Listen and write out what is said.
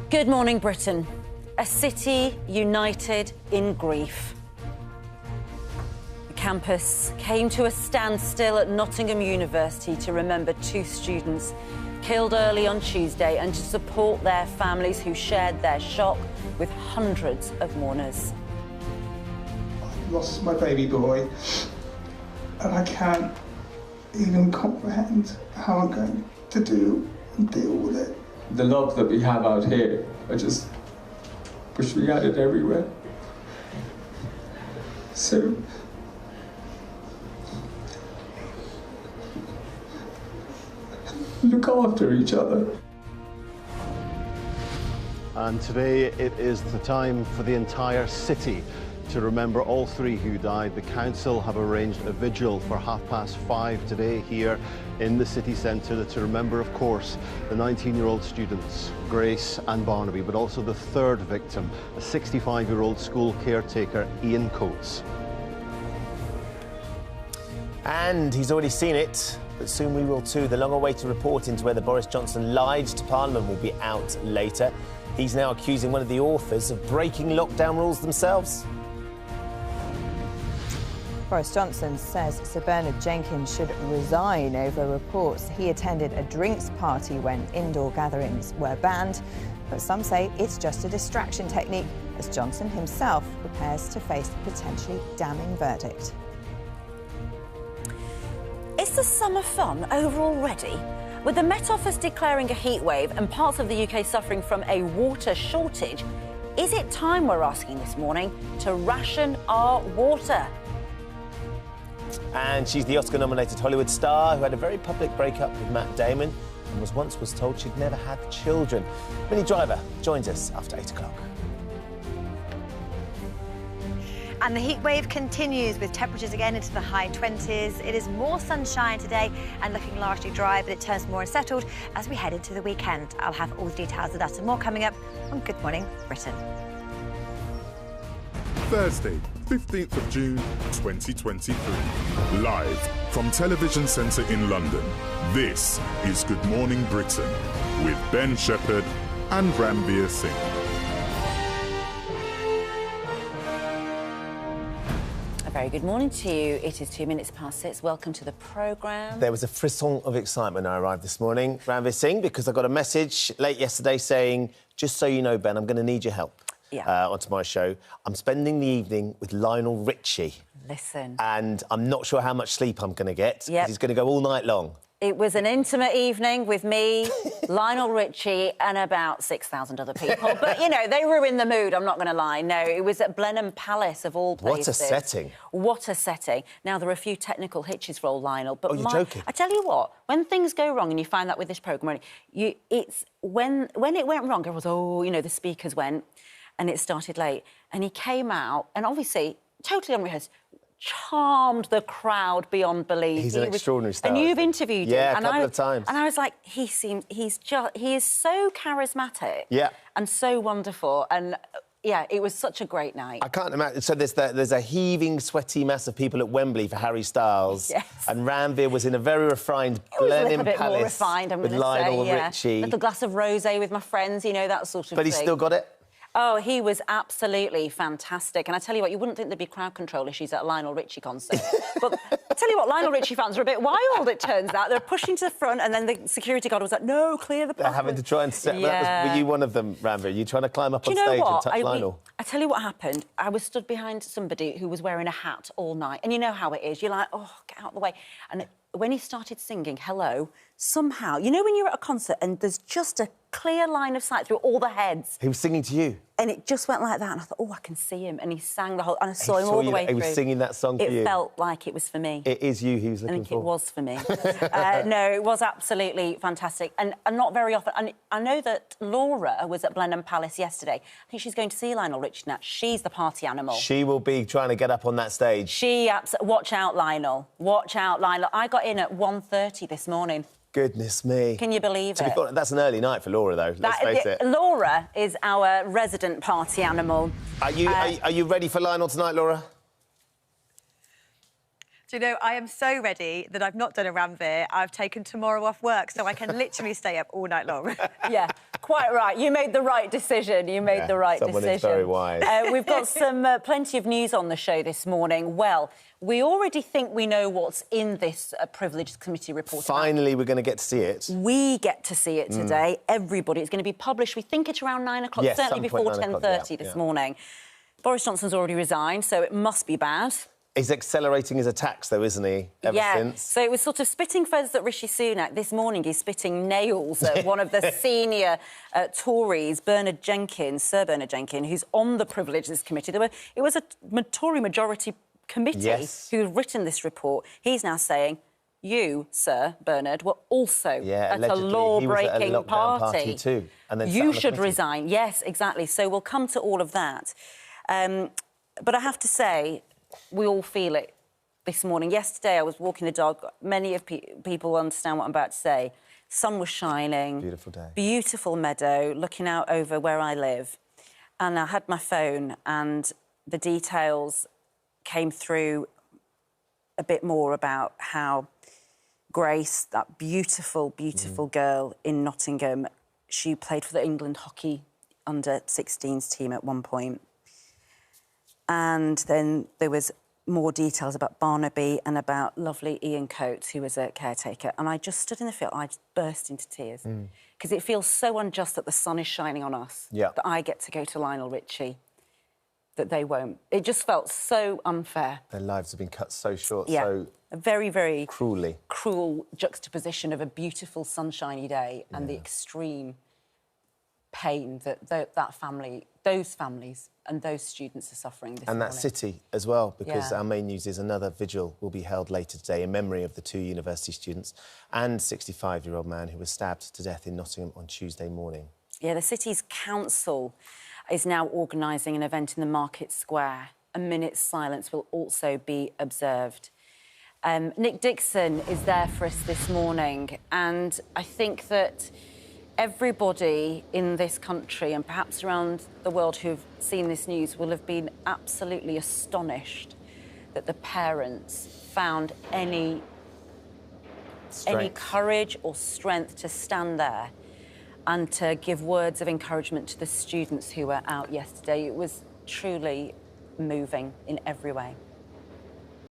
Good morning, Britain. A city united in grief. The campus came to a standstill at Nottingham University to remember 2 students killed early on Tuesday and to support their families who shared their shock with hundreds of mourners. I lost my baby boy, and I can't even comprehend how I'm going to do and deal with it. The love that we have out here, I just wish we had it everywhere. So, look after each other. And today it is the time for the entire city to remember all 3 who died. The council have arranged a vigil for 5:30 today here in the city centre to remember, of course, the 19-year-old students, Grace and Barnaby, but also the 3rd victim, a 65-year-old school caretaker, Ian Coates. And he's already seen it, but soon we will too. The long-awaited report into whether Boris Johnson lied to Parliament will be out later. He's now accusing one of the authors of breaking lockdown rules themselves. Boris Johnson says Sir Bernard Jenkins should resign over reports he attended a drinks party when indoor gatherings were banned. But some say it's just a distraction technique, as Johnson himself prepares to face a potentially damning verdict. Is the summer fun over already? With the Met Office declaring a heatwave and parts of the UK suffering from a water shortage, is it time, we're asking this morning, to ration our water? And she's the Oscar-nominated Hollywood star who had a very public breakup with Matt Damon and was told she'd never had children. Minnie Driver joins us after 8 o'clock. And the heat wave continues with temperatures again into the high 20s. It is more sunshine today and looking largely dry, but it turns more unsettled as we head into the weekend. I'll have all the details of that and more coming up on Good Morning Britain. Thursday, 15th of June, 2023. Live from Television Centre in London, this is Good Morning Britain with Ben Shephard and Ranvir Singh. A very good morning to you. It is 2 minutes past 6. Welcome to the programme. There was a frisson of excitement when I arrived this morning, Ranvir Singh, because I got a message late yesterday saying, just so you know, Ben, I'm going to need your help. On tomorrow's show. I'm spending the evening with Lionel Richie. Listen. And I'm not sure how much sleep I'm going to get, because he's going to go all night long. It was an intimate evening with me, Lionel Richie and about 6,000 other people. But, you know, they were in the mood, I'm not going to lie. No, it was at Blenheim Palace, of all places. What a setting. What a setting. Now, there are a few technical hitches for old Lionel. But you're joking? I tell you what, when things go wrong, and you find that with this programme, it's when it went wrong, it was, the speakers went, and it started late. And he came out, and obviously, totally unrehearsed, charmed the crowd beyond belief. He's an extraordinary star. And you've interviewed him. Yeah, a couple of times. And I was like, he is so charismatic. Yeah. And so wonderful. And, yeah, it was such a great night. I can't imagine. So there's a heaving, sweaty mass of people at Wembley for Harry Styles. Yes. And Ranvir was in a very refined Blenheim Palace. More refined, I'm with going to Lionel say, Richie. With a glass of rosé with my friends, you know, that sort of thing. But he's still got it? Oh, he was absolutely fantastic. And I tell you what, you wouldn't think there'd be crowd control issues at a Lionel Richie concert. But I tell you what, Lionel Richie fans are a bit wild, it turns out. They're pushing to the front, and then the security guard was like, no, clear the path. They're having to try and set... Yeah. Were you one of them, Ranvir? You trying to climb up on Do you know stage what? and touch Lionel? I tell you what happened. I was stood behind somebody who was wearing a hat all night. And you know how it is. You're like, oh, get out of the way. And when he started singing Hello, somehow... You know when you're at a concert and there's just a clear line of sight through all the heads? He was singing to you? And it just went like that, and I thought, oh, I can see him. And he sang the whole... And I saw him all the way through. He was singing that song for you? It felt like it was for me. It is you he was looking I think for. it was for me. No, it was absolutely fantastic. And not very often... And I know that Laura was at Blenheim Palace yesterday. I think she's going to see Lionel Richie now. She's the party animal. She will be trying to get up on that stage. Watch out, Lionel. Watch out, Lionel. I got in at 1:30 this morning. Goodness me. Can you believe it? That's an early night for Laura, though, let's face it. Laura is our resident party animal. Are you ready for Lionel tonight, Laura? Do you know, I am so ready that I've not done a Ranvir. I've taken tomorrow off work, so I can literally stay up all night long. Yeah, quite right. You made the right decision. You made the right someone decision. is very wise. We've got plenty of news on the show this morning. Well, we already think we know what's in this Privileged Committee report. Finally, we're going to get to see it. We get to see it today. Everybody. It's going to be published, we think it's around 9 o'clock, Yes, certainly before 10:30 this yeah. morning. Boris Johnson's already resigned, so it must be bad. He's accelerating his attacks, though, isn't he, ever since? So it was sort of spitting feathers at Rishi Sunak. This morning he's spitting nails at one of the senior Tories, Sir Bernard Jenkins, who's on the Privileges Committee. It was a Tory majority committee who had written this report. He's now saying, you, Sir Bernard, were also at a law-breaking party too, and then you should resign. Yes, exactly. So we'll come to all of that. But I have to say, we all feel it this morning. Yesterday, I was walking the dog. Many of people understand what I'm about to say. Sun was shining. Beautiful day. Beautiful meadow, looking out over where I live. And I had my phone, and the details came through a bit more about how Grace, that beautiful, beautiful girl in Nottingham, she played for the England hockey under-16s team at one point. And then there was more details about Barnaby and about lovely Ian Coates, who was a caretaker. And I just stood in the field, I just burst into tears. Because it feels so unjust that the sun is shining on us, that I get to go to Lionel Richie, that they won't. It just felt so unfair. Their lives have been cut so short, so a very, very cruel juxtaposition of a beautiful sunshiny day and the extreme pain that those families and those students are suffering this morning. And that city as well, because our main news is another vigil will be held later today in memory of the 2 university students and 65-year-old man who was stabbed to death in Nottingham on Tuesday morning. Yeah, the city's council is now organising an event in the Market Square. A minute's silence will also be observed. Nick Dixon is there for us this morning, and I think that everybody in this country and perhaps around the world who've seen this news will have been absolutely astonished that the parents found any courage or strength to stand there and to give words of encouragement to the students who were out yesterday. It was truly moving in every way.